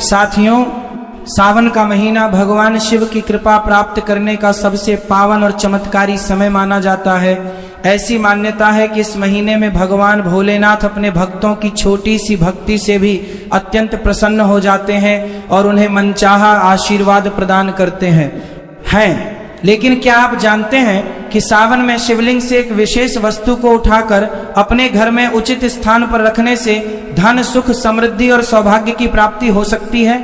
साथियों, सावन का महीना भगवान शिव की कृपा प्राप्त करने का सबसे पावन और चमत्कारी समय माना जाता है। ऐसी मान्यता है कि इस महीने में भगवान भोलेनाथ अपने भक्तों की छोटी सी भक्ति से भी अत्यंत प्रसन्न हो जाते हैं और उन्हें मनचाहा आशीर्वाद प्रदान करते हैं। लेकिन क्या आप जानते हैं कि सावन में शिवलिंग से एक विशेष वस्तु को उठाकर अपने घर में उचित स्थान पर रखने से धन, सुख, समृद्धि और सौभाग्य की प्राप्ति हो सकती है।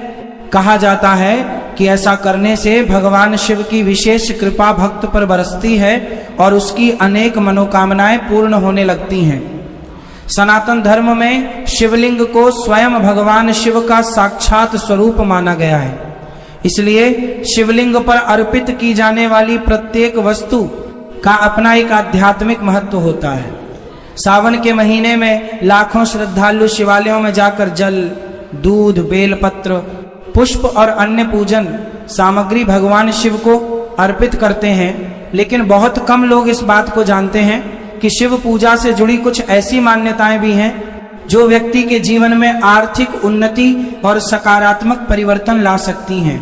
कहा जाता है कि ऐसा करने से भगवान शिव की विशेष कृपा भक्त पर बरसती है और उसकी अनेक मनोकामनाएं पूर्ण होने लगती हैं। सनातन धर्म में शिवलिंग को स्वयं भगवान शिव का साक्षात स्वरूप माना गया है। इसलिए शिवलिंग पर अर्पित की जाने वाली प्रत्येक वस्तु का अपना एक आध्यात्मिक महत्व होता है। सावन के महीने में लाखों श्रद्धालु शिवालयों में जाकर जल, दूध, बेलपत्र, पुष्प और अन्य पूजन सामग्री भगवान शिव को अर्पित करते हैं। लेकिन बहुत कम लोग इस बात को जानते हैं कि शिव पूजा से जुड़ी कुछ ऐसी मान्यताएं भी हैं जो व्यक्ति के जीवन में आर्थिक उन्नति और सकारात्मक परिवर्तन ला सकती हैं।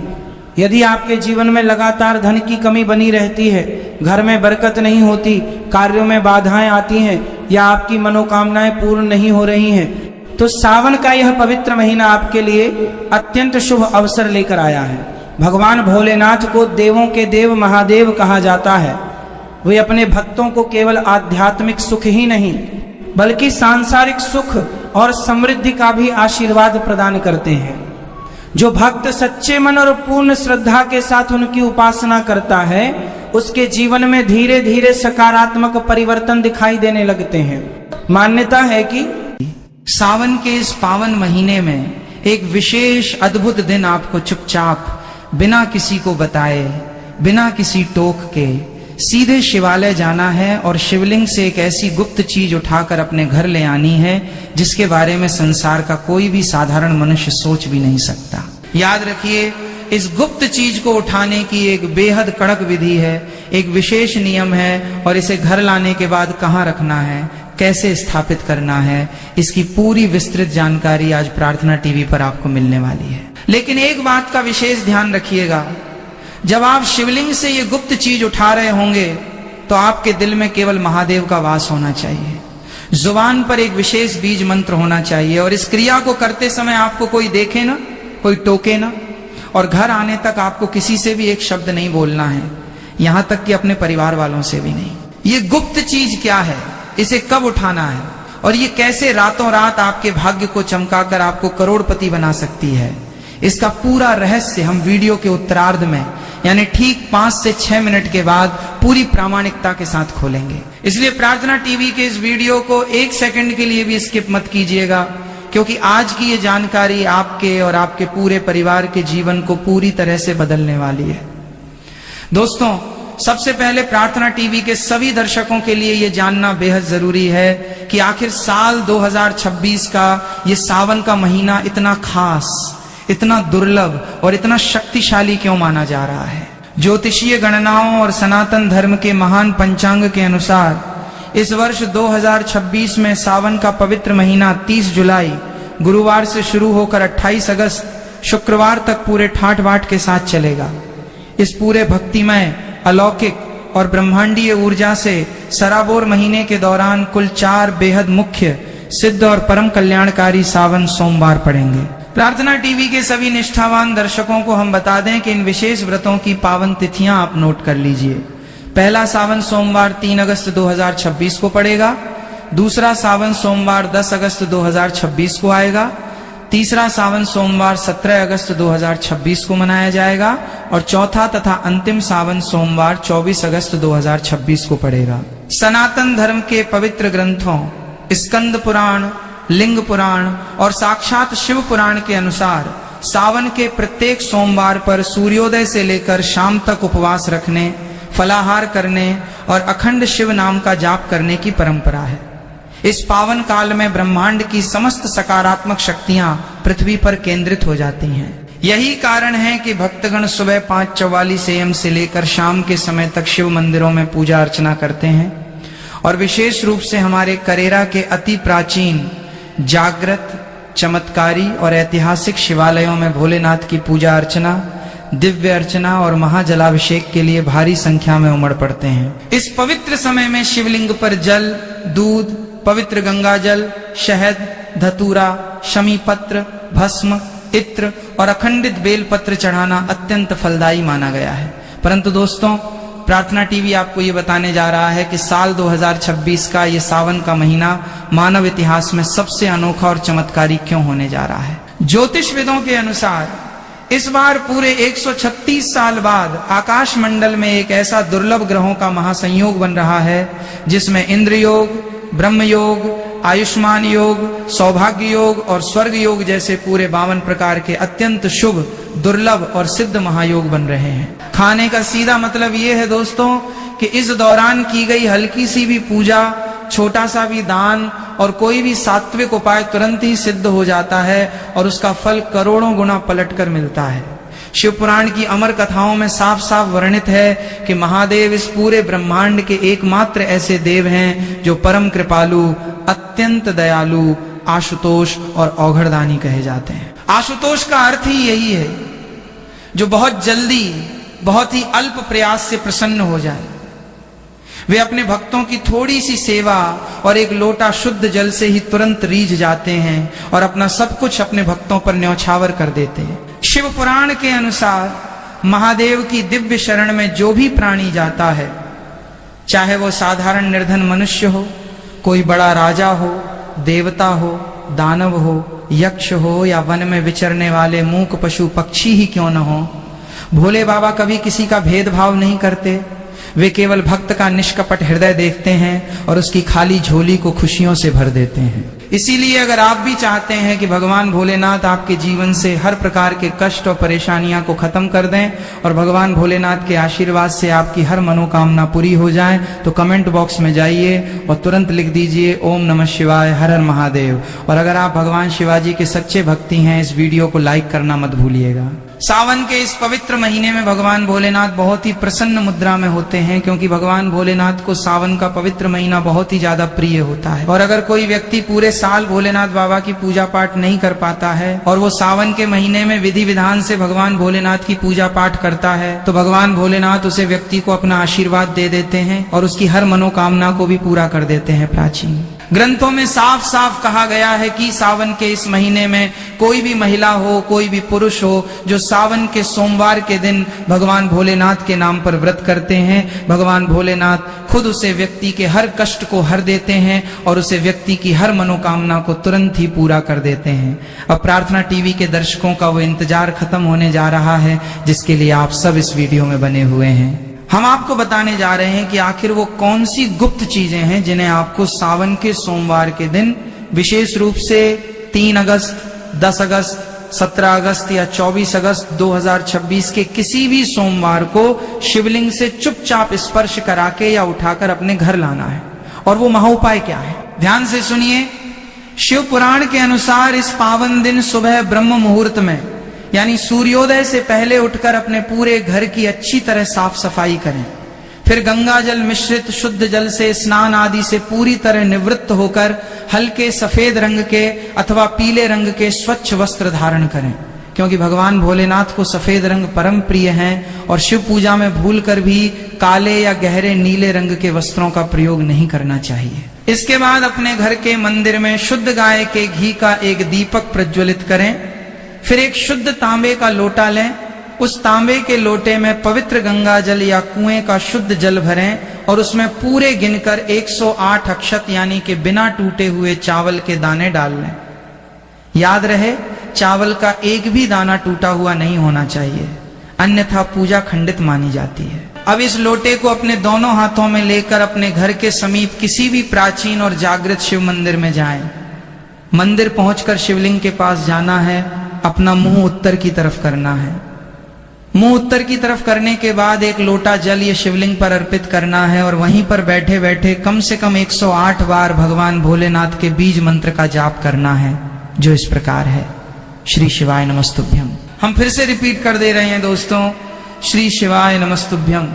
यदि आपके जीवन में लगातार धन की कमी बनी रहती है, घर में बरकत नहीं होती, कार्यों में बाधाएं आती हैं या आपकी मनोकामनाएं पूर्ण नहीं हो रही हैं, तो सावन का यह पवित्र महीना आपके लिए अत्यंत शुभ अवसर लेकर आया है। भगवान भोलेनाथ को देवों के देव महादेव कहा जाता है। वे अपने भक्तों को केवल आध्यात्मिक सुख ही नहीं बल्कि सांसारिक सुख और समृद्धि का भी आशीर्वाद प्रदान करते हैं। जो भक्त सच्चे मन और पूर्ण श्रद्धा के साथ उनकी उपासना करता है, उसके जीवन में धीरे धीरे सकारात्मक परिवर्तन दिखाई देने लगते हैं। मान्यता है कि सावन के इस पावन महीने में एक विशेष अद्भुत दिन आपको चुपचाप बिना किसी को बताए, बिना किसी टोक के सीधे शिवालय जाना है और शिवलिंग से एक ऐसी गुप्त चीज उठाकर अपने घर ले आनी है जिसके बारे में संसार का कोई भी साधारण मनुष्य सोच भी नहीं सकता। याद रखिए, इस गुप्त चीज को उठाने की एक बेहद कड़क विधि है, एक विशेष नियम है और इसे घर लाने के बाद कहाँ रखना है, कैसे स्थापित करना है, इसकी पूरी विस्तृत जानकारी आज प्रार्थना टीवी पर आपको मिलने वाली है। लेकिन एक बात का विशेष ध्यान रखिएगा, जब आप शिवलिंग से ये गुप्त चीज उठा रहे होंगे तो आपके दिल में केवल महादेव का वास होना चाहिए। जुबान पर एक विशेष बीज मंत्र होना चाहिए और इस क्रिया को करते समय आपको कोई देखे ना, कोई टोके ना और घर आने तक आपको किसी से भी एक शब्द नहीं बोलना है, यहां तक कि अपने परिवार वालों से भी नहीं। ये गुप्त चीज क्या है, इसे कब उठाना है और ये कैसे रातों रात आपके भाग्य को चमकाकर आपको करोड़पति बना सकती है, इसका पूरा रहस्य हम वीडियो के उत्तरार्ध में यानी ठीक 5 से 6 मिनट के बाद पूरी प्रामाणिकता के साथ खोलेंगे। इसलिए प्रार्थना टीवी के इस वीडियो को 1 सेकंड के लिए भी स्किप मत कीजिएगा, क्योंकि आज की ये जानकारी आपके और आपके पूरे परिवार के जीवन को पूरी तरह से बदलने वाली है। दोस्तों, सबसे पहले प्रार्थना टीवी के सभी दर्शकों के लिए ये जानना बेहद जरूरी है कि आखिर साल 2026 का ये सावन का महीना इतना खास, इतना दुर्लभ और इतना शक्तिशाली क्यों माना जा रहा है। ज्योतिषीय गणनाओं और सनातन धर्म के महान पंचांग के अनुसार इस वर्ष 2026 में सावन का पवित्र महीना 30 जुलाई गुरुवार से शुरू होकर 28 अगस्त शुक्रवार तक पूरे ठाठ बाट के साथ चलेगा। इस पूरे भक्तिमय, अलौकिक और ब्रह्मांडीय ऊर्जा से सराबोर महीने के दौरान कुल 4 बेहद मुख्य, सिद्ध और परम कल्याणकारी सावन सोमवार पड़ेंगे। प्रार्थना टीवी के सभी निष्ठावान दर्शकों को हम बता दें कि इन विशेष व्रतों की पावन तिथियां आप नोट कर लीजिए। पहला सावन सोमवार 3 अगस्त 2026 को पड़ेगा, दूसरा सावन सोमवार 10 अगस्त 2026 को आएगा, तीसरा सावन सोमवार 17 अगस्त 2026 को मनाया जाएगा और चौथा तथा अंतिम सावन सोमवार 24 अगस्त 2026 को पड़ेगा। सनातन धर्म के पवित्र ग्रंथों स्कंद पुराण, लिंग पुराण और साक्षात शिव पुराण के अनुसार सावन के प्रत्येक सोमवार पर सूर्योदय से लेकर शाम तक उपवास रखने, फलाहार करने और अखंड शिव नाम का जाप करने की परंपरा है। इस पावन काल में ब्रह्मांड की समस्त सकारात्मक शक्तियां पृथ्वी पर केंद्रित हो जाती हैं। यही कारण है कि भक्तगण सुबह 5:44 AM से लेकर शाम के समय तक शिव मंदिरों में पूजा अर्चना करते हैं और विशेष रूप से हमारे करेरा के अति प्राचीन जागृत, चमत्कारी और ऐतिहासिक शिवालयों में भोलेनाथ की पूजा अर्चना, दिव्य अर्चना और महाजलाभिषेक के लिए भारी संख्या में उमड़ पड़ते हैं। इस पवित्र समय में शिवलिंग पर जल, दूध, पवित्र गंगा जल, शहद, धतूरा, शमी पत्र, भस्म, इत्र और अखंडित बेल पत्र चढ़ाना अत्यंत फलदायी माना गया है। परंतु दोस्तों, प्रार्थना टीवी आपको ये बताने जा रहा है कि साल 2026 का ये सावन का महीना मानव इतिहास में सबसे अनोखा और चमत्कारी क्यों होने जा रहा है। ज्योतिषविदों के अनुसार इस बार पूरे 136 साल बाद आकाश मंडल में एक ऐसा दुर्लभ ग्रहों का महासंयोग बन रहा है जिसमें इंद्र योग, ब्रह्म योग, आयुष्मान योग, सौभाग्य योग और स्वर्ग योग जैसे पूरे 52 प्रकार के अत्यंत शुभ, दुर्लभ और सिद्ध महायोग बन रहे हैं। खाने का सीधा मतलब ये है दोस्तों कि इस दौरान की गई हल्की सी भी पूजा, छोटा सा भी दान और कोई भी सात्विक उपाय तुरंत ही सिद्ध हो जाता है और उसका फल करोड़ों गुना पलटकर मिलता है। शिव पुराण की अमर कथाओं में साफ साफ वर्णित है कि महादेव इस पूरे ब्रह्मांड के एकमात्र ऐसे देव हैं जो परम कृपालु, अत्यंत दयालु, आशुतोष और औघड़दानी कहे जाते हैं। आशुतोष का अर्थ ही यही है जो बहुत जल्दी, बहुत ही अल्प प्रयास से प्रसन्न हो जाए। वे अपने भक्तों की थोड़ी सी सेवा और एक लोटा शुद्ध जल से ही तुरंत रीझ जाते हैं और अपना सब कुछ अपने भक्तों पर न्यौछावर कर देते हैं। शिव पुराण के अनुसार महादेव की दिव्य शरण में जो भी प्राणी जाता है, चाहे वो साधारण निर्धन मनुष्य हो, कोई बड़ा राजा हो, देवता हो, दानव हो, यक्ष हो या वन में विचरने वाले मूक पशु पक्षी ही क्यों न हो, भोले बाबा कभी किसी का भेदभाव नहीं करते। वे केवल भक्त का निष्कपट हृदय देखते हैं और उसकी खाली झोली को खुशियों से भर देते हैं। इसीलिए अगर आप भी चाहते हैं कि भगवान भोलेनाथ आपके जीवन से हर प्रकार के कष्ट और परेशानियां को खत्म कर दें और भगवान भोलेनाथ के आशीर्वाद से आपकी हर मनोकामना पूरी हो जाए, तो कमेंट बॉक्स में जाइए और तुरंत लिख दीजिए ओम नमः शिवाय, हर हर महादेव। और अगर आप भगवान शिवाजी के सच्चे भक्ति हैं, इस वीडियो को लाइक करना मत भूलिएगा। सावन के इस पवित्र महीने में भगवान भोलेनाथ बहुत ही प्रसन्न मुद्रा में होते हैं, क्योंकि भगवान भोलेनाथ को सावन का पवित्र महीना बहुत ही ज्यादा प्रिय होता है। और अगर कोई व्यक्ति पूरे साल भोलेनाथ बाबा की पूजा पाठ नहीं कर पाता है और वो सावन के महीने में विधि विधान से भगवान भोलेनाथ की पूजा पाठ करता है, तो भगवान भोलेनाथ उसे व्यक्ति को अपना आशीर्वाद दे देते हैं और उसकी हर मनोकामना को भी पूरा कर देते हैं। प्राचीन ग्रंथों में साफ साफ कहा गया है कि सावन के इस महीने में कोई भी महिला हो, कोई भी पुरुष हो, जो सावन के सोमवार के दिन भगवान भोलेनाथ के नाम पर व्रत करते हैं, भगवान भोलेनाथ खुद उसे व्यक्ति के हर कष्ट को हर देते हैं और उसे व्यक्ति की हर मनोकामना को तुरंत ही पूरा कर देते हैं। अब प्रार्थना टीवी के दर्शकों का वो इंतजार खत्म होने जा रहा है जिसके लिए आप सब इस वीडियो में बने हुए हैं। हम आपको बताने जा रहे हैं कि आखिर वो कौन सी गुप्त चीजें हैं जिन्हें आपको सावन के सोमवार के दिन, विशेष रूप से 3 अगस्त, 10 अगस्त, 17 अगस्त या 24 अगस्त 2026 के किसी भी सोमवार को शिवलिंग से चुपचाप स्पर्श करा के या उठाकर अपने घर लाना है। और वो महाउपाय क्या है, ध्यान से सुनिए। शिव पुराण के अनुसार इस पावन दिन सुबह ब्रह्म मुहूर्त में, यानी सूर्योदय से पहले उठकर अपने पूरे घर की अच्छी तरह साफ सफाई करें। फिर गंगा जल मिश्रित शुद्ध जल से स्नान आदि से पूरी तरह निवृत्त होकर हल्के सफेद रंग के अथवा पीले रंग के स्वच्छ वस्त्र धारण करें, क्योंकि भगवान भोलेनाथ को सफेद रंग परम प्रिय हैं और शिव पूजा में भूलकर भी काले या गहरे नीले रंग के वस्त्रों का प्रयोग नहीं करना चाहिए। इसके बाद अपने घर के मंदिर में शुद्ध गाय के घी का एक दीपक प्रज्वलित करें। फिर एक शुद्ध तांबे का लोटा लें, उस तांबे के लोटे में पवित्र गंगा जल या कुएं का शुद्ध जल भरें और उसमें पूरे गिनकर 108 अक्षत यानी कि बिना टूटे हुए चावल के दाने डाल लें। याद रहे, चावल का एक भी दाना टूटा हुआ नहीं होना चाहिए, अन्यथा पूजा खंडित मानी जाती है। अब इस लोटे को अपने दोनों हाथों में लेकर अपने घर के समीप किसी भी प्राचीन और जागृत शिव मंदिर में जाएं। मंदिर पहुंचकर शिवलिंग के पास जाना है, अपना मुंह उत्तर की तरफ करना है। मुंह उत्तर की तरफ करने के बाद एक लोटा जल ये शिवलिंग पर अर्पित करना है और वहीं पर बैठे बैठे कम से कम 108 बार भगवान भोलेनाथ के बीज मंत्र का जाप करना है, जो इस प्रकार है, श्री शिवाय नमस्तुभ्यम। हम फिर से रिपीट कर दे रहे हैं दोस्तों, श्री शिवाय नमस्तुभ्यम।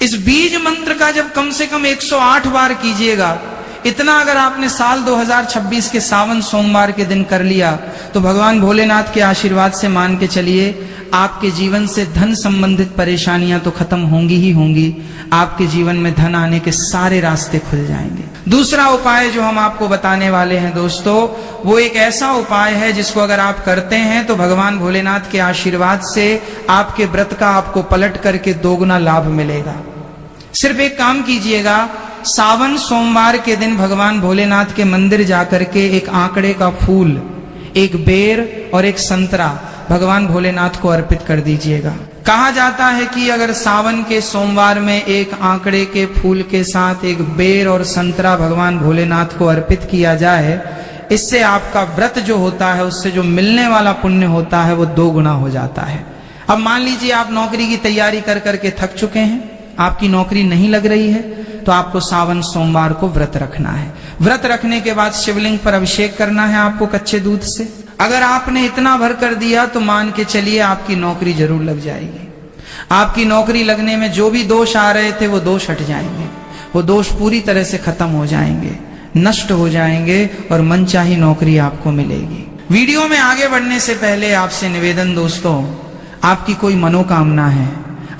इस बीज मंत्र का जब कम से कम 108 बार कीजिएगा, इतना अगर आपने साल 2026 के सावन सोमवार के दिन कर लिया तो भगवान भोलेनाथ के आशीर्वाद से मान के चलिए आपके जीवन से धन संबंधित परेशानियां तो खत्म होंगी ही होंगी, आपके जीवन में धन आने के सारे रास्ते खुल जाएंगे। दूसरा उपाय जो हम आपको बताने वाले हैं दोस्तों, वो एक ऐसा उपाय है जिसको अगर आप करते हैं तो भगवान भोलेनाथ के आशीर्वाद से आपके व्रत का आपको पलट करके दोगुना लाभ मिलेगा। सिर्फ एक काम कीजिएगा, सावन सोमवार के दिन भगवान भोलेनाथ के मंदिर जाकर के एक आंकड़े का फूल, एक बेर और एक संतरा भगवान भोलेनाथ को अर्पित कर दीजिएगा। कहा जाता है कि अगर सावन के सोमवार में एक आंकड़े के फूल के साथ एक बेर और संतरा भगवान भोलेनाथ को अर्पित किया जाए, इससे आपका व्रत जो होता है उससे जो मिलने वाला पुण्य होता है वो 2 गुना हो जाता है। अब मान लीजिए आप नौकरी की तैयारी कर करके थक चुके हैं, आपकी नौकरी नहीं लग रही है, तो आपको सावन सोमवार को व्रत रखना है। व्रत रखने के बाद शिवलिंग पर अभिषेक करना है आपको कच्चे दूध से। अगर आपने इतना भर कर दिया तो मान के चलिए आपकी नौकरी जरूर लग जाएगी। आपकी नौकरी लगने में जो भी दोष आ रहे थे वो दोष हट जाएंगे, वो दोष पूरी तरह से खत्म हो जाएंगे, नष्ट हो जाएंगे और मनचाही नौकरी आपको मिलेगी। वीडियो में आगे बढ़ने से पहले आपसे निवेदन दोस्तों, आपकी कोई मनोकामना है,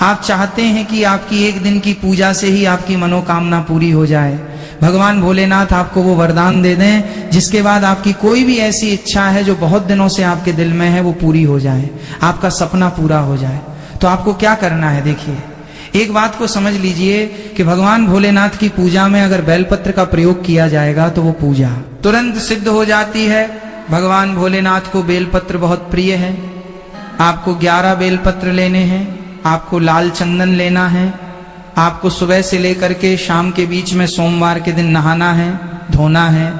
आप चाहते हैं कि आपकी एक दिन की पूजा से ही आपकी मनोकामना पूरी हो जाए, भगवान भोलेनाथ आपको वो वरदान दे दें जिसके बाद आपकी कोई भी ऐसी इच्छा है जो बहुत दिनों से आपके दिल में है वो पूरी हो जाए, आपका सपना पूरा हो जाए, तो आपको क्या करना है? देखिए, एक बात को समझ लीजिए कि भगवान भोलेनाथ की पूजा में अगर बेलपत्र का प्रयोग किया जाएगा तो वो पूजा तुरंत सिद्ध हो जाती है। भगवान भोलेनाथ को बेलपत्र बहुत प्रिय है। आपको 11 बेलपत्र लेने हैं, आपको लाल चंदन लेना है, आपको सुबह से लेकर के शाम के बीच में सोमवार के दिन नहाना है, धोना है,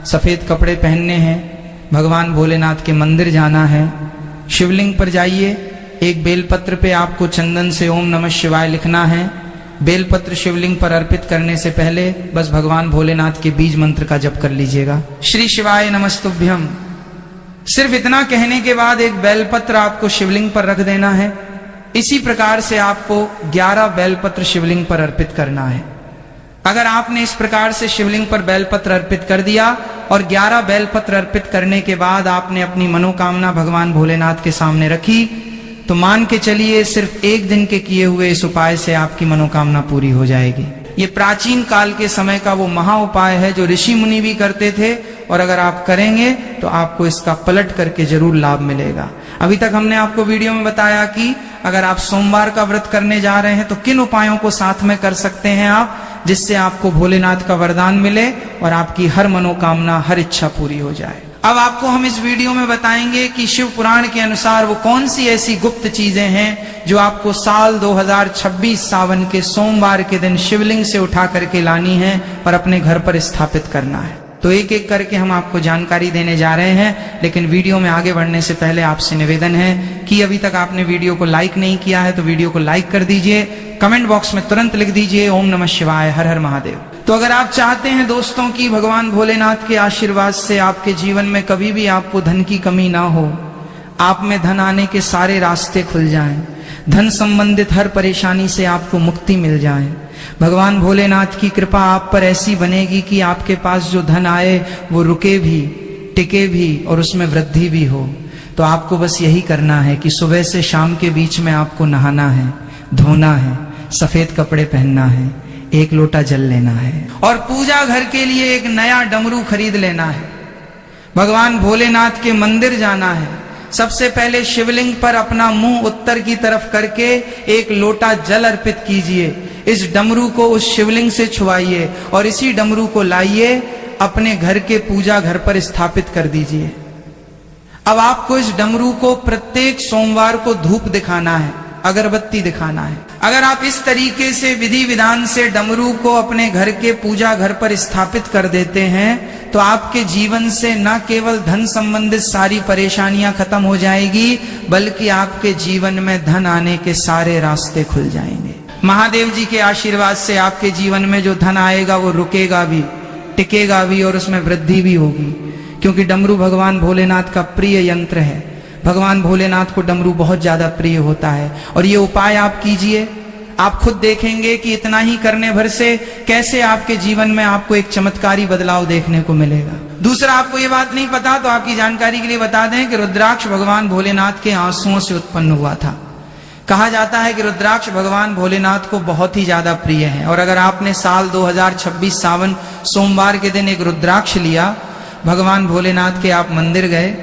सफेद कपड़े पहनने हैं, भगवान भोलेनाथ के मंदिर जाना है, शिवलिंग पर जाइए, एक बेलपत्र पे आपको चंदन से ओम नमः शिवाय लिखना है। बेलपत्र शिवलिंग पर अर्पित करने से पहले बस भगवान भोलेनाथ के बीज मंत्र का जप कर लीजिएगा, श्री शिवाय नमस्तुभ्यम। सिर्फ इतना कहने के बाद एक बेलपत्र आपको शिवलिंग पर रख देना है। इसी प्रकार से आपको 11 बेलपत्र शिवलिंग पर अर्पित करना है। अगर आपने इस प्रकार से शिवलिंग पर बेलपत्र अर्पित कर दिया और 11 बेलपत्र अर्पित करने के बाद आपने अपनी मनोकामना भगवान भोलेनाथ के सामने रखी, तो मान के चलिए सिर्फ एक दिन के किए हुए इस उपाय से आपकी मनोकामना पूरी हो जाएगी। ये प्राचीन काल के समय का वो महा उपाय है जो ऋषि मुनि भी करते थे, और अगर आप करेंगे तो आपको इसका पलट करके जरूर लाभ मिलेगा। अभी तक हमने आपको वीडियो में बताया कि अगर आप सोमवार का व्रत करने जा रहे हैं तो किन उपायों को साथ में कर सकते हैं आप, जिससे आपको भोलेनाथ का वरदान मिले और आपकी हर मनोकामना, हर इच्छा पूरी हो जाए। अब आपको हम इस वीडियो में बताएंगे कि शिव पुराण के अनुसार वो कौन सी ऐसी गुप्त चीजें हैं जो आपको साल 2026 सावन के सोमवार के दिन शिवलिंग से उठा करके लानी है और अपने घर पर स्थापित करना है। तो एक एक करके हम आपको जानकारी देने जा रहे हैं, लेकिन वीडियो में आगे बढ़ने से पहले आपसे निवेदन है कि अभी तक आपने वीडियो को लाइक नहीं किया है तो वीडियो को लाइक कर दीजिए, कमेंट बॉक्स में तुरंत लिख दीजिए ओम नमः शिवाय, हर हर महादेव। तो अगर आप चाहते हैं दोस्तों कि भगवान भोलेनाथ के आशीर्वाद से आपके जीवन में कभी भी आपको धन की कमी ना हो, आप में धन आने के सारे रास्ते खुल जाएं, धन संबंधित हर परेशानी से आपको मुक्ति मिल जाए, भगवान भोलेनाथ की कृपा आप पर ऐसी बनेगी कि आपके पास जो धन आए वो रुके भी, टिके भी और उसमें वृद्धि भी हो, तो आपको बस यही करना है कि सुबह से शाम के बीच में आपको नहाना है, धोना है, सफेद कपड़े पहनना है, एक लोटा जल लेना है और पूजा घर के लिए एक नया डमरू खरीद लेना है। भगवान भोलेनाथ के मंदिर जाना है, सबसे पहले शिवलिंग पर अपना मुंह उत्तर की तरफ करके एक लोटा जल अर्पित कीजिए, इस डमरू को उस शिवलिंग से छुआइए और इसी डमरू को लाइए अपने घर के पूजा घर पर स्थापित कर दीजिए। अब आपको इस डमरू को प्रत्येक सोमवार को धूप दिखाना है, अगरबत्ती दिखाना है। अगर आप इस तरीके से विधि विधान से डमरू को अपने घर के पूजा घर पर स्थापित कर देते हैं तो आपके जीवन से न केवल धन संबंधित सारी परेशानियां खत्म हो जाएगी, बल्कि आपके जीवन में धन आने के सारे रास्ते खुल जाएंगे। महादेव जी के आशीर्वाद से आपके जीवन में जो धन आएगा वो रुकेगा भी, टिकेगा भी और उसमें वृद्धि भी होगी, क्योंकि डमरू भगवान भोलेनाथ का प्रिय यंत्र है। भगवान भोलेनाथ को डमरू बहुत ज्यादा प्रिय होता है और ये उपाय आप कीजिए। आप खुद देखेंगे कि इतना ही करने भर से कैसे आपके जीवन में आपको एक चमत्कारी बदलाव देखने को मिलेगा। दूसरा, आपको ये बात नहीं पता तो आपकी जानकारी के लिए बता दें कि रुद्राक्ष भगवान भोलेनाथ के आंसुओं से उत्पन्न हुआ था। कहा जाता है कि रुद्राक्ष भगवान भोलेनाथ को बहुत ही ज्यादा प्रिय है, और अगर आपने साल 2026 सावन सोमवार के दिन एक रुद्राक्ष लिया, भगवान भोलेनाथ के आप मंदिर गए,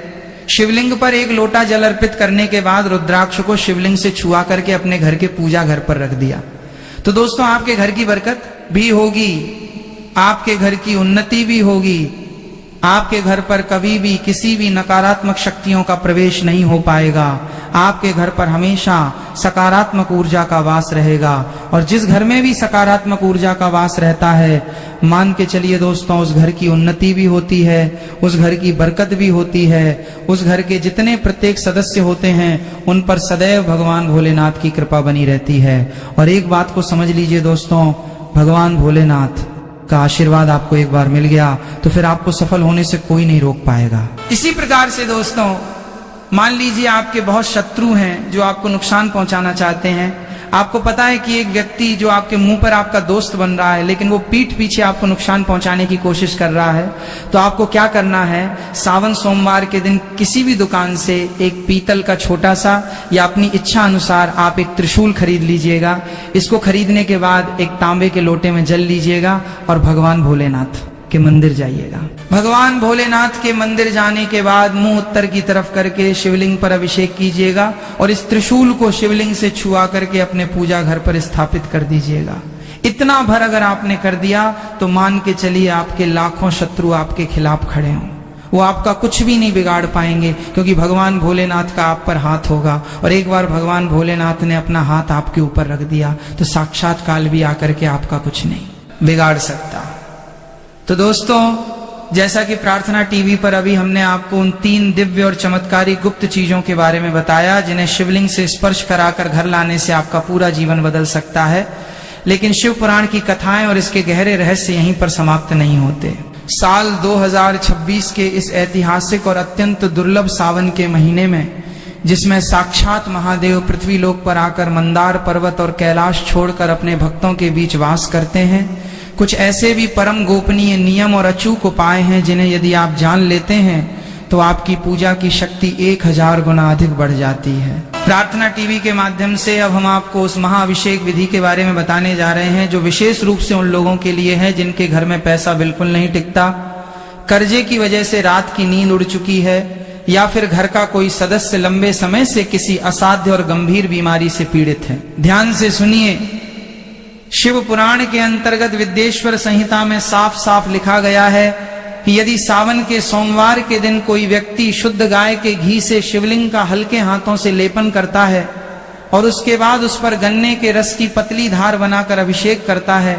शिवलिंग पर एक लोटा जल अर्पित करने के बाद रुद्राक्ष को शिवलिंग से छुआ करके अपने घर के पूजा घर पर रख दिया, तो दोस्तों आपके घर की बरकत भी होगी, आपके घर की उन्नति भी होगी, आपके घर पर कभी भी किसी भी नकारात्मक शक्तियों का प्रवेश नहीं हो पाएगा, आपके घर पर हमेशा सकारात्मक ऊर्जा का वास रहेगा। और जिस घर में भी सकारात्मक ऊर्जा का वास रहता है, मान के चलिए दोस्तों, उस घर की उन्नति भी होती है, उस घर की बरकत भी होती है, उस घर के जितने प्रत्येक सदस्य होते हैं उन पर सदैव भगवान भोलेनाथ की कृपा बनी रहती है। और एक बात को समझ लीजिए दोस्तों, भगवान भोलेनाथ का आशीर्वाद आपको एक बार मिल गया तो फिर आपको सफल होने से कोई नहीं रोक पाएगा। इसी प्रकार से दोस्तों, मान लीजिए आपके बहुत शत्रु हैं जो आपको नुकसान पहुंचाना चाहते हैं। आपको पता है कि एक व्यक्ति जो आपके मुंह पर आपका दोस्त बन रहा है, लेकिन वो पीठ पीछे आपको नुकसान पहुंचाने की कोशिश कर रहा है, तो आपको क्या करना है, सावन सोमवार के दिन किसी भी दुकान से एक पीतल का छोटा सा या अपनी इच्छा अनुसार आप एक त्रिशूल खरीद लीजिएगा। इसको खरीदने के बाद एक तांबे के लोटे में जल लीजिएगा और भगवान भोलेनाथ के मंदिर जाइएगा। भगवान भोलेनाथ के मंदिर जाने के बाद मुंह उत्तर की तरफ करके शिवलिंग पर अभिषेक कीजिएगा और इस त्रिशूल को शिवलिंग से छुआ करके अपने पूजा घर पर स्थापित कर दीजिएगा। इतना भर अगर आपने कर दिया तो मान के चलिए आपके लाखों शत्रु आपके खिलाफ खड़े हों, वो आपका कुछ भी नहीं बिगाड़ पाएंगे, क्योंकि भगवान भोलेनाथ का आप पर हाथ होगा। और एक बार भगवान भोलेनाथ ने अपना हाथ आपके ऊपर रख दिया तो साक्षात काल भी आकर के आपका कुछ नहीं बिगाड़ सकता। तो दोस्तों, जैसा कि प्रार्थना टीवी पर अभी हमने आपको उन 3 दिव्य और चमत्कारी गुप्त चीजों के बारे में बताया जिन्हें शिवलिंग से स्पर्श कराकर घर लाने से आपका पूरा जीवन बदल सकता है, लेकिन शिव पुराण की कथाएं और इसके गहरे रहस्य यहीं पर समाप्त नहीं होते। साल 2026 के इस ऐतिहासिक और अत्यंत दुर्लभ सावन के महीने में, जिसमें साक्षात महादेव पृथ्वी लोक पर आकर मंदार पर्वत और कैलाश छोड़कर अपने भक्तों के बीच वास करते हैं, कुछ ऐसे भी परम गोपनीय नियम और अचूक उपाय हैं जिन्हें यदि आप जान लेते हैं तो आपकी पूजा की शक्ति 1000 गुना अधिक बढ़ जाती है। प्रार्थना टीवी के माध्यम से अब हम आपको उस महाअभिषेक विधि के बारे में बताने जा रहे हैं जो विशेष रूप से उन लोगों के लिए है जिनके घर में पैसा बिल्कुल नहीं टिकता, कर्जे की वजह से रात की नींद उड़ चुकी है, या फिर घर का कोई सदस्य लंबे समय से किसी असाध्य और गंभीर बीमारी से पीड़ित है। ध्यान से सुनिए, शिव पुराण के अंतर्गत विद्येश्वर संहिता में साफ साफ लिखा गया है कि यदि सावन के सोमवार के दिन कोई व्यक्ति शुद्ध गाय के घी से शिवलिंग का हल्के हाथों से लेपन करता है और उसके बाद उस पर गन्ने के रस की पतली धार बनाकर अभिषेक करता है,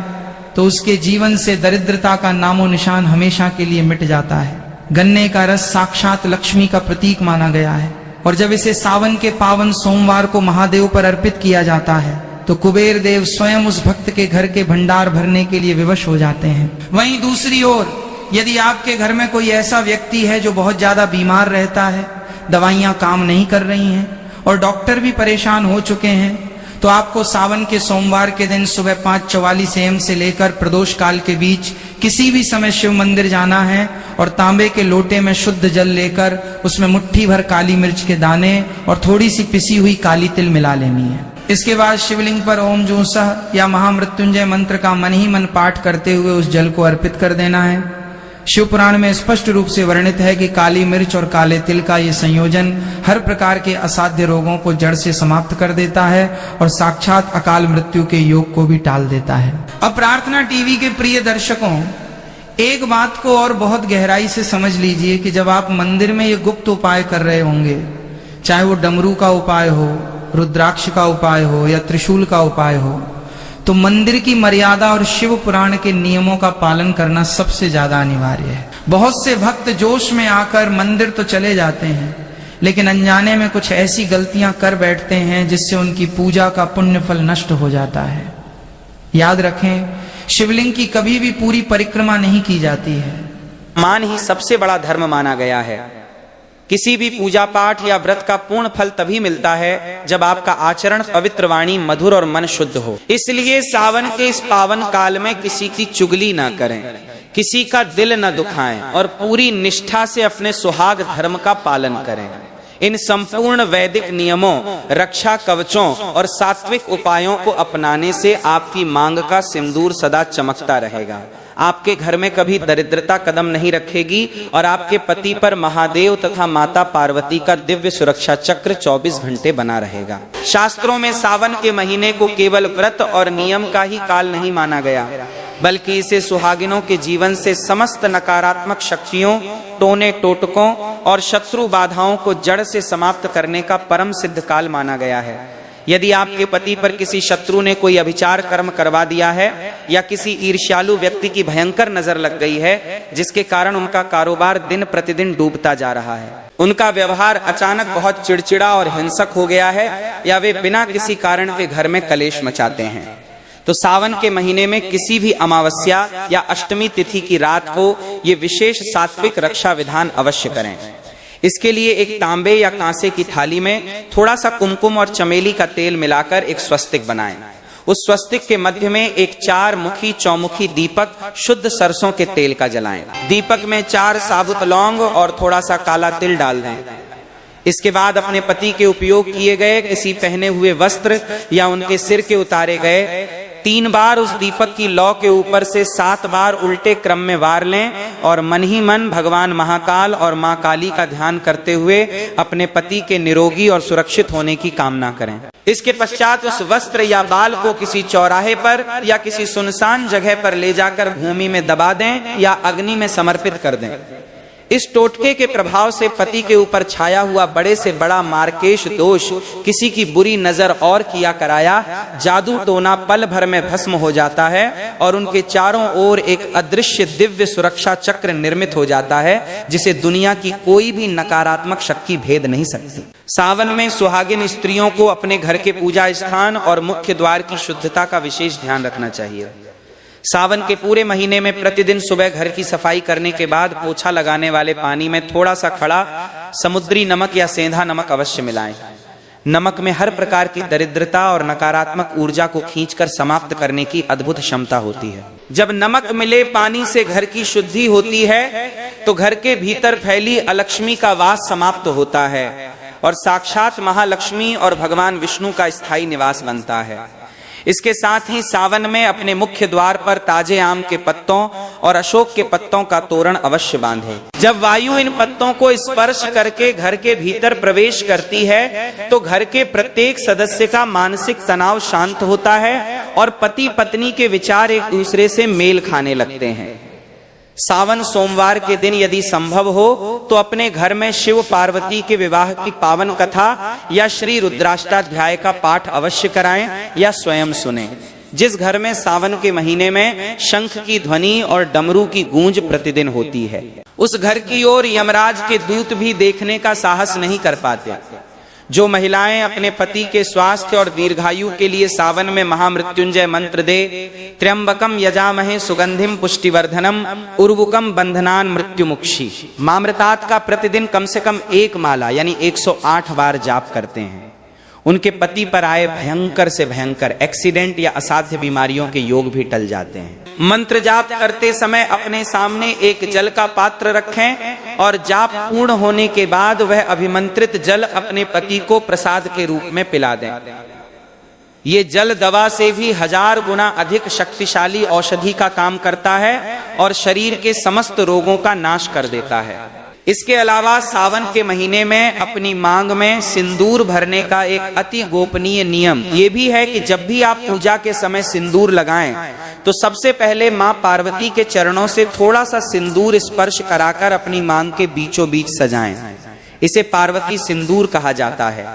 तो उसके जीवन से दरिद्रता का नामो निशान हमेशा के लिए मिट जाता है। गन्ने का रस साक्षात लक्ष्मी का प्रतीक माना गया है, और जब इसे सावन के पावन सोमवार को महादेव पर अर्पित किया जाता है तो कुबेर देव स्वयं उस भक्त के घर के भंडार भरने के लिए विवश हो जाते हैं। वहीं दूसरी ओर, यदि आपके घर में कोई ऐसा व्यक्ति है जो बहुत ज्यादा बीमार रहता है, दवाइयां काम नहीं कर रही हैं और डॉक्टर भी परेशान हो चुके हैं, तो आपको सावन के सोमवार के दिन सुबह 5:44 AM से लेकर प्रदोष काल के बीच किसी भी समय शिव मंदिर जाना है और तांबे के लोटे में शुद्ध जल लेकर उसमें मुट्ठी भर काली मिर्च के दाने और थोड़ी सी पिसी हुई काली तिल मिला लेनी है। इसके बाद शिवलिंग पर ओम जूसह या महामृत्युंजय मंत्र का मन ही मन पाठ करते हुए उस जल को अर्पित कर देना है। शिव पुराण में स्पष्ट रूप से वर्णित है कि काली मिर्च और काले तिल का ये संयोजन हर प्रकार के असाध्य रोगों को जड़ से समाप्त कर देता है और साक्षात अकाल मृत्यु के योग को भी टाल देता है। अब प्रार्थना टीवी के प्रिय दर्शकों, एक बात को और बहुत गहराई से समझ लीजिए कि जब आप मंदिर में ये गुप्त उपाय कर रहे होंगे, चाहे वो डमरू का उपाय हो, रुद्राक्ष का उपाय हो या त्रिशूल का उपाय हो, तो मंदिर की मर्यादा और शिव पुराण के नियमों का पालन करना सबसे ज्यादा अनिवार्य है। बहुत से भक्त जोश में आकर मंदिर तो चले जाते हैं, लेकिन अनजाने में कुछ ऐसी गलतियां कर बैठते हैं जिससे उनकी पूजा का पुण्य फल नष्ट हो जाता है। याद रखें, शिवलिंग की कभी भी पूरी परिक्रमा नहीं की जाती है। मान ही सबसे बड़ा धर्म माना गया है। किसी भी पूजा पाठ या व्रत का पूर्ण फल तभी मिलता है जब आपका आचरण, पवित्र वाणी, मधुर और मन शुद्ध हो। इसलिए सावन के इस पावन काल में किसी की चुगली ना करें, किसी का दिल न दुखाएं और पूरी निष्ठा से अपने सुहाग धर्म का पालन करें। इन संपूर्ण वैदिक नियमों, रक्षा कवचों और सात्विक उपायों को अपनाने से आपकी मांग का सिंदूर सदा चमकता रहेगा। आपके घर में कभी दरिद्रता कदम नहीं रखेगी और आपके पति पर महादेव तथा माता पार्वती का दिव्य सुरक्षा चक्र 24 घंटे बना रहेगा। शास्त्रों में सावन के महीने को केवल व्रत और नियम का ही काल नहीं माना गया, बल्कि इसे सुहागिनों के जीवन से समस्त नकारात्मक शक्तियों, टोने टोटकों और शत्रु बाधाओं को जड़ से समाप्त करने का परम सिद्ध काल माना गया है। यदि आपके पति पर किसी शत्रु ने कोई अभिचार कर्म करवा दिया है या किसी ईर्ष्यालु व्यक्ति की भयंकर नजर लग गई है, जिसके कारण उनका कारोबार दिन प्रतिदिन डूबता जा रहा है, उनका व्यवहार अचानक बहुत चिड़चिड़ा और हिंसक हो गया है, या वे बिना किसी कारण के घर में कलेश मचाते हैं, तो सावन के महीने में किसी भी अमावस्या या अष्टमी तिथि की रात को ये विशेष सात्विक रक्षा विधान अवश्य करें। इसके लिए एक तांबे या कांसे की थाली में थोड़ा सा कुमकुम और चमेली का तेल मिलाकर एक स्वस्तिक बनाएं। उस स्वस्तिक के मध्य में एक 4 मुखी चौमुखी दीपक शुद्ध सरसों के तेल का जलाएं। दीपक में 4 साबुत लौंग और थोड़ा सा काला तिल डाल दें। इसके बाद अपने पति के उपयोग किए गए किसी पहने हुए वस्त्र या उनके सिर के उतारे गए 3 बार उस दीपक की लौ के ऊपर से 7 बार उल्टे क्रम में वार लें और मन ही मन भगवान महाकाल और मां काली का ध्यान करते हुए अपने पति के निरोगी और सुरक्षित होने की कामना करें। इसके पश्चात उस वस्त्र या बाल को किसी चौराहे पर या किसी सुनसान जगह पर ले जाकर भूमि में दबा दें या अग्नि में समर्पित कर दें। इस टोटके के प्रभाव से पति के ऊपर छाया हुआ बड़े से बड़ा मार्केश दोष, किसी की बुरी नजर और किया कराया जादू टोना पल भर में भस्म हो जाता है और उनके चारों ओर एक अदृश्य दिव्य सुरक्षा चक्र निर्मित हो जाता है, जिसे दुनिया की कोई भी नकारात्मक शक्ति भेद नहीं सकती। सावन में सुहागिन स्त्रियों को अपने घर के पूजा स्थान और मुख्य द्वार की शुद्धता का विशेष ध्यान रखना चाहिए। सावन के पूरे महीने में प्रतिदिन सुबह घर की सफाई करने के बाद पोछा लगाने वाले पानी में थोड़ा सा खड़ा समुद्री नमक या सेंधा नमक अवश्य मिलाएं। नमक में हर प्रकार की दरिद्रता और नकारात्मक ऊर्जा को खींचकर समाप्त करने की अद्भुत क्षमता होती है। जब नमक मिले पानी से घर की शुद्धि होती है तो घर के भीतर फैली अलक्ष्मी का वास समाप्त होता है और साक्षात महालक्ष्मी और भगवान विष्णु का स्थायी निवास बनता है। इसके साथ ही सावन में अपने मुख्य द्वार पर ताजे आम के पत्तों और अशोक के पत्तों का तोरण अवश्य बांधें। जब वायु इन पत्तों को स्पर्श करके घर के भीतर प्रवेश करती है तो घर के प्रत्येक सदस्य का मानसिक तनाव शांत होता है और पति पत्नी के विचार एक दूसरे से मेल खाने लगते हैं। सावन सोमवार के दिन यदि संभव हो तो अपने घर में शिव पार्वती के विवाह की पावन कथा या श्री रुद्राष्टाध्याय का पाठ अवश्य कराएं या स्वयं सुनें। जिस घर में सावन के महीने में शंख की ध्वनि और डमरू की गूंज प्रतिदिन होती है, उस घर की ओर यमराज के दूत भी देखने का साहस नहीं कर पाते। जो महिलाएं अपने पति के स्वास्थ्य और दीर्घायु के लिए सावन में महामृत्युंजय मंत्र दे त्र्यंबकम यजामहे सुगंधिम पुष्टिवर्धनम उर्वुकम बंधनान मृत्युमुक्षी मामृतात का प्रतिदिन कम से कम 1 माला यानी 108 बार जाप करते हैं, उनके पति पर आए भयंकर से भयंकर एक्सीडेंट या असाध्य बीमारियों के योग भी टल जाते हैं। मंत्र जाप करते समय अपने सामने एक जल का पात्र रखें और जाप पूर्ण होने के बाद वह अभिमंत्रित जल अपने पति को प्रसाद के रूप में पिला दें। ये जल दवा से भी 1000 गुना अधिक शक्तिशाली औषधि का काम करता है और शरीर के समस्त रोगों का नाश कर देता है। इसके अलावा सावन के महीने में अपनी मांग में सिंदूर भरने का एक अति गोपनीय नियम ये भी है कि जब भी आप पूजा के समय सिंदूर लगाएं तो सबसे पहले मां पार्वती के चरणों से थोड़ा सा सिंदूर स्पर्श कराकर अपनी मांग के बीचों बीच सजाएं। इसे पार्वती सिंदूर कहा जाता है।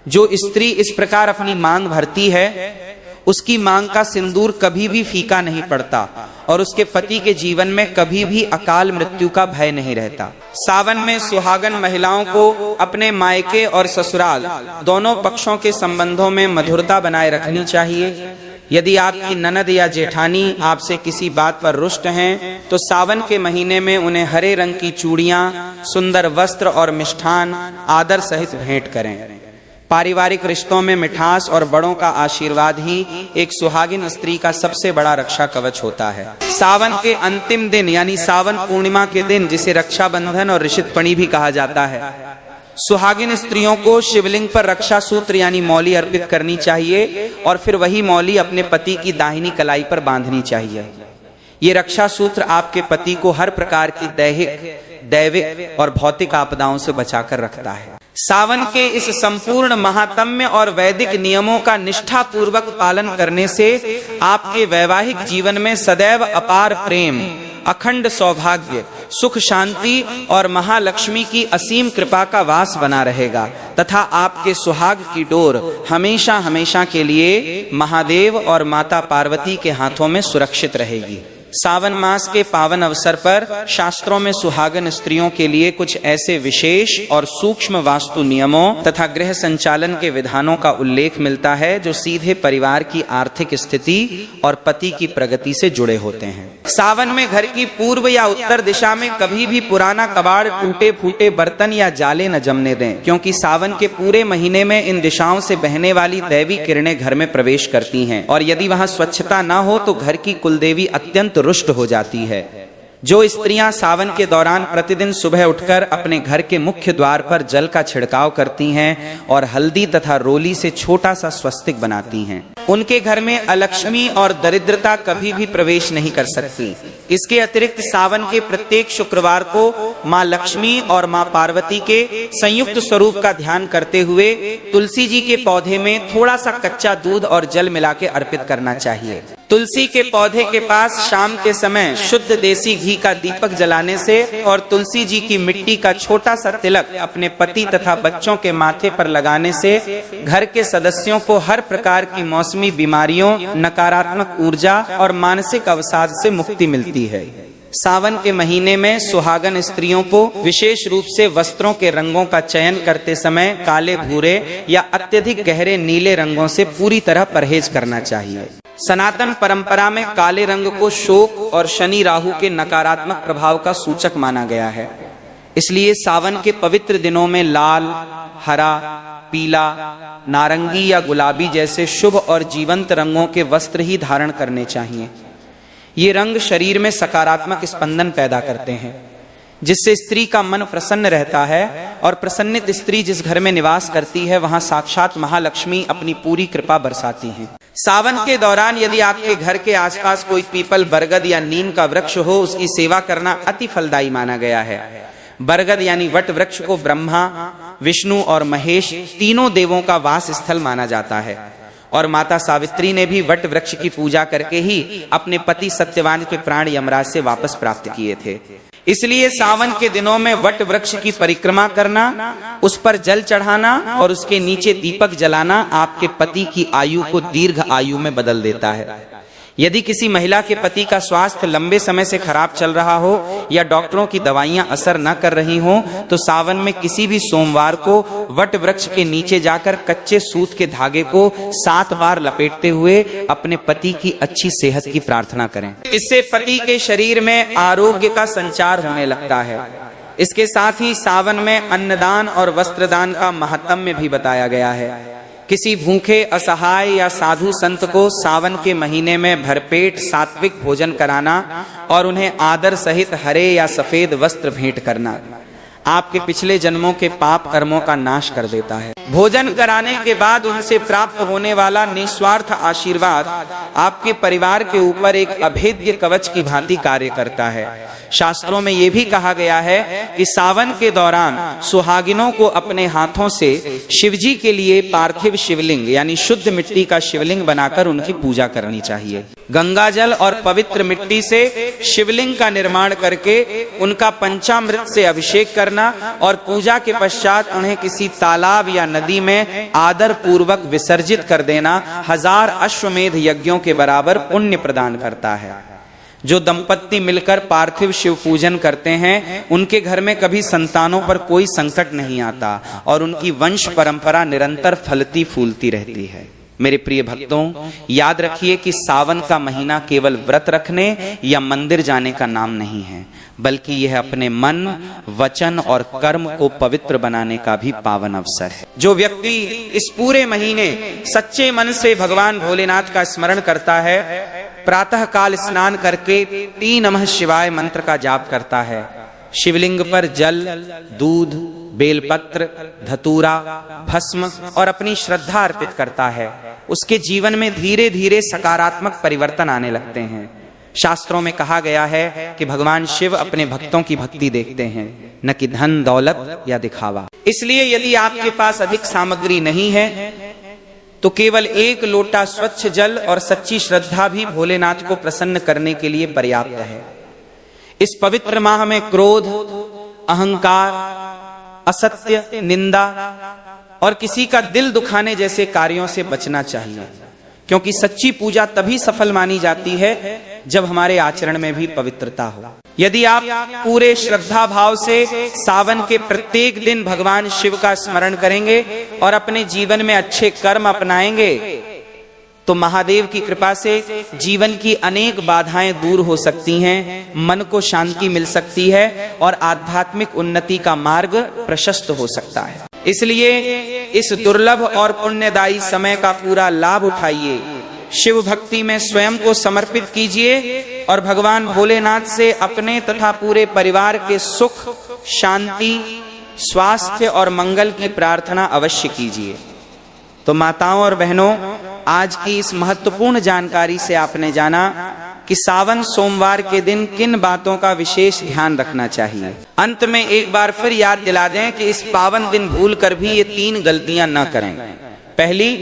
जो स्त्री इस प्रकार अपनी मांग भरती है उसकी मांग का सिंदूर कभी भी फीका नहीं पड़ता और उसके पति के जीवन में कभी भी अकाल मृत्यु का भय नहीं रहता। सावन में सुहागन महिलाओं को अपने मायके और ससुराल दोनों पक्षों के संबंधों में मधुरता बनाए रखनी चाहिए। यदि आपकी ननद या जेठानी आपसे किसी बात पर रुष्ट हैं तो सावन के महीने में उन्हें हरे रंग की चूड़ियां, सुंदर वस्त्र और मिष्ठान आदर सहित भेंट करें। पारिवारिक रिश्तों में मिठास और बड़ों का आशीर्वाद ही एक सुहागिन स्त्री का सबसे बड़ा रक्षा कवच होता है। सावन के अंतिम दिन यानी सावन पूर्णिमा के दिन, जिसे रक्षाबंधन और ऋषितपणी भी कहा जाता है, सुहागिन स्त्रियों को शिवलिंग पर रक्षा सूत्र यानी मौली अर्पित करनी चाहिए और फिर वही मौली अपने पति की दाहिनी कलाई पर बांधनी चाहिए। ये रक्षा सूत्र आपके पति को हर प्रकार की दैहिक, दैविक और भौतिक आपदाओं से बचाकर रखता है। सावन के इस संपूर्ण महात्म्य और वैदिक नियमों का निष्ठा पूर्वक पालन करने से आपके वैवाहिक जीवन में सदैव अपार प्रेम, अखंड सौभाग्य, सुख शांति और महालक्ष्मी की असीम कृपा का वास बना रहेगा तथा आपके सुहाग की डोर हमेशा हमेशा के लिए महादेव और माता पार्वती के हाथों में सुरक्षित रहेगी। सावन मास के पावन अवसर पर शास्त्रों में सुहागन स्त्रियों के लिए कुछ ऐसे विशेष और सूक्ष्म वास्तु नियमों तथा गृह संचालन के विधानों का उल्लेख मिलता है जो सीधे परिवार की आर्थिक स्थिति और पति की प्रगति से जुड़े होते हैं। सावन में घर की पूर्व या उत्तर दिशा में कभी भी पुराना कबाड़, टूटे फूटे बर्तन या जाले न जमने दें, क्योंकि सावन के पूरे महीने में इन दिशाओं से बहने वाली दैवी किरणें घर में प्रवेश करती हैं और यदि वहां स्वच्छता न हो तो घर की कुलदेवी अत्यंत रुष्ट हो जाती है। जो स्त्रियां सावन के दौरान प्रतिदिन सुबह उठकर अपने घर के मुख्य द्वार पर जल का छिड़काव करती हैं और हल्दी तथा रोली से छोटा सा स्वस्तिक बनाती हैं, उनके घर में अलक्ष्मी और दरिद्रता कभी भी प्रवेश नहीं कर सकती। इसके अतिरिक्त सावन के प्रत्येक शुक्रवार को माँ लक्ष्मी और माँ पार्वती के संयुक्त स्वरूप का ध्यान करते हुए तुलसी जी के पौधे में थोड़ा सा कच्चा दूध और जल मिला के अर्पित करना चाहिए। तुलसी के पौधे के पास शाम के समय शुद्ध देसी घी का दीपक जलाने से और तुलसी जी की मिट्टी का छोटा सा तिलक अपने पति तथा बच्चों के माथे पर लगाने से घर के सदस्यों को हर प्रकार की मौसमी बीमारियों, नकारात्मक ऊर्जा और मानसिक अवसाद से मुक्ति मिलती है। सावन के महीने में सुहागन स्त्रियों को विशेष रूप से वस्त्रों के रंगों का चयन करते समय काले, भूरे या अत्यधिक गहरे नीले रंगों से पूरी तरह परहेज करना चाहिए। सनातन परंपरा में काले रंग को शोक और शनि राहु के नकारात्मक प्रभाव का सूचक माना गया है। इसलिए सावन के पवित्र दिनों में लाल, हरा, पीला, नारंगी या गुलाबी जैसे शुभ और जीवंत रंगों के वस्त्र ही धारण करने चाहिए। ये रंग शरीर में सकारात्मक स्पंदन पैदा करते हैं, जिससे स्त्री का मन प्रसन्न रहता है और प्रसन्नित स्त्री जिस घर में निवास करती है वहां साक्षात महालक्ष्मी अपनी पूरी कृपा बरसाती हैं। सावन के दौरान यदि आपके घर के आसपास कोई पीपल, बरगद या नीम का वृक्ष हो, उसकी सेवा करना अति फलदायी माना गया है। बरगद यानी वट वृक्ष को ब्रह्मा, विष्णु और महेश तीनों देवों का वास स्थल माना जाता है और माता सावित्री ने भी वट वृक्ष की पूजा करके ही अपने पति सत्यवान के प्राण यमराज से वापस प्राप्त किए थे। इसलिए सावन के दिनों में वट वृक्ष की परिक्रमा करना, उस पर जल चढ़ाना और उसके नीचे दीपक जलाना आपके पति की आयु को दीर्घ आयु में बदल देता है। यदि किसी महिला के पति का स्वास्थ्य लंबे समय से खराब चल रहा हो या डॉक्टरों की दवाइयां असर न कर रही हो तो सावन में किसी भी सोमवार को वट वृक्ष के नीचे जाकर कच्चे सूत के धागे को 7 बार लपेटते हुए अपने पति की अच्छी सेहत की प्रार्थना करें। इससे पति के शरीर में आरोग्य का संचार होने लगता है। इसके साथ ही सावन में अन्नदान और वस्त्रदान का महात्म्य भी बताया गया है। किसी भूखे, असहाय या साधु संत को सावन के महीने में भरपेट सात्विक भोजन कराना और उन्हें आदर सहित हरे या सफेद वस्त्र भेंट करना आपके पिछले जन्मों के पाप कर्मों का नाश कर देता है। भोजन कराने के बाद उनसे प्राप्त होने वाला निस्वार्थ आशीर्वाद आपके परिवार के ऊपर एक अभेद्य कवच की भांति कार्य करता है। शास्त्रों में यह भी कहा गया है कि सावन के दौरान सुहागिनों को अपने हाथों से शिवजी के लिए पार्थिव शिवलिंग यानी शुद्ध मिट्टी का शिवलिंग बनाकर उनकी पूजा करनी चाहिए। गंगा जल और पवित्र मिट्टी से शिवलिंग का निर्माण करके उनका पंचामृत से अभिषेक करना और पूजा के पश्चात उन्हें किसी तालाब या नदी में आदर पूर्वक विसर्जित कर देना 1000 अश्वमेध यज्ञों के बराबर पुण्य प्रदान करता है। जो दंपत्ति मिलकर पार्थिव शिव पूजन करते हैं उनके घर में कभी संतानों पर कोई संकट नहीं आता और उनकी वंश परंपरा निरंतर फलती फूलती रहती है। मेरे प्रिय भक्तों, याद रखिए कि सावन का महीना केवल व्रत रखने या मंदिर जाने का नाम नहीं है, बल्कि यह अपने मन, वचन और कर्म को पवित्र बनाने का भी पावन अवसर है। जो व्यक्ति इस पूरे महीने सच्चे मन से भगवान भोलेनाथ का स्मरण करता है, प्रातः काल स्नान करके 3 नमः शिवाय मंत्र का जाप करता है, शिवलिंग पर जल, दूध, बेलपत्र, धतूरा, भस्म और अपनी श्रद्धा अर्पित करता है, उसके जीवन में धीरे धीरे सकारात्मक परिवर्तन आने लगते हैं। शास्त्रों में कहा गया है कि भगवान शिव अपने भक्तों की भक्ति देखते हैं, न कि धन दौलत या दिखावा। इसलिए यदि आपके पास अधिक सामग्री नहीं है तो केवल 1 लोटा स्वच्छ जल और सच्ची श्रद्धा भी भोलेनाथ को प्रसन्न करने के लिए पर्याप्त है। इस पवित्र माह में क्रोध, अहंकार, असत्य, निंदा और किसी का दिल दुखाने जैसे कार्यों से बचना चाहिए, क्योंकि सच्ची पूजा तभी सफल मानी जाती है जब हमारे आचरण में भी पवित्रता हो। यदि आप पूरे श्रद्धा भाव से सावन के प्रत्येक दिन भगवान शिव का स्मरण करेंगे और अपने जीवन में अच्छे कर्म अपनाएंगे तो महादेव की कृपा से जीवन की अनेक बाधाएं दूर हो सकती हैं, मन को शांति मिल सकती है और आध्यात्मिक उन्नति का मार्ग प्रशस्त हो सकता है। इसलिए इस दुर्लभ और पुण्यदायी समय का पूरा लाभ उठाइए, शिव भक्ति में स्वयं को समर्पित कीजिए और भगवान भोलेनाथ से अपने तथा पूरे परिवार के सुख, शांति, स्वास्थ्य और मंगल की प्रार्थना अवश्य कीजिए। तो माताओं और बहनों, आज की इस महत्वपूर्ण जानकारी से आपने जाना कि सावन सोमवार के दिन किन बातों का विशेष ध्यान रखना चाहिए। अंत में एक बार फिर याद दिला दें कि इस पावन दिन भूलकर भी ये 3 गलतियां न करें। पहली,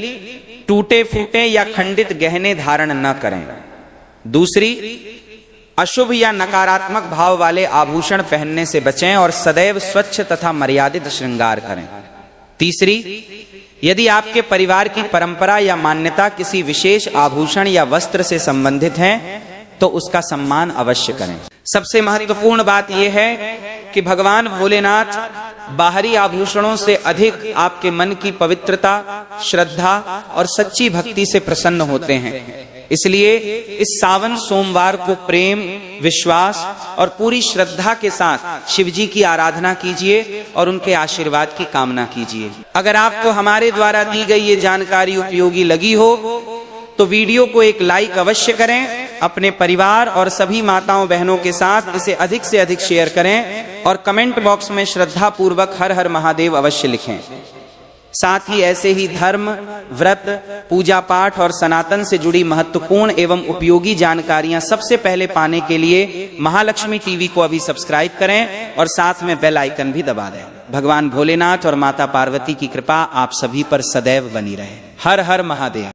टूटे फूटे या खंडित गहने धारण न करें। दूसरी, अशुभ या नकारात्मक भाव वाले आभूषण पहनने से बचें और सदैव स्वच्छ तथा मर्यादित श्रृंगार करें। तीसरी, यदि आपके परिवार की परंपरा या मान्यता किसी विशेष आभूषण या वस्त्र से संबंधित है तो उसका सम्मान अवश्य करें। सबसे महत्वपूर्ण बात यह है कि भगवान भोलेनाथ बाहरी आभूषणों से अधिक आपके मन की पवित्रता, श्रद्धा और सच्ची भक्ति से प्रसन्न होते हैं। इसलिए इस सावन सोमवार को प्रेम, विश्वास और पूरी श्रद्धा के साथ शिवजी की आराधना कीजिए और उनके आशीर्वाद की कामना कीजिए। अगर आपको हमारे द्वारा दी गई ये जानकारी उपयोगी लगी हो तो वीडियो को एक लाइक अवश्य करें, अपने परिवार और सभी माताओं बहनों के साथ इसे अधिक से अधिक शेयर करें और कमेंट बॉक्स में श्रद्धा पूर्वक हर हर महादेव अवश्य लिखें। साथ ही ऐसे ही धर्म, व्रत, पूजा पाठ और सनातन से जुड़ी महत्वपूर्ण एवं उपयोगी जानकारियां सबसे पहले पाने के लिए महालक्ष्मी टीवी को अभी सब्सक्राइब करें और साथ में बेल आइकन भी दबा दें। भगवान भोलेनाथ और माता पार्वती की कृपा आप सभी पर सदैव बनी रहे। हर हर महादेव।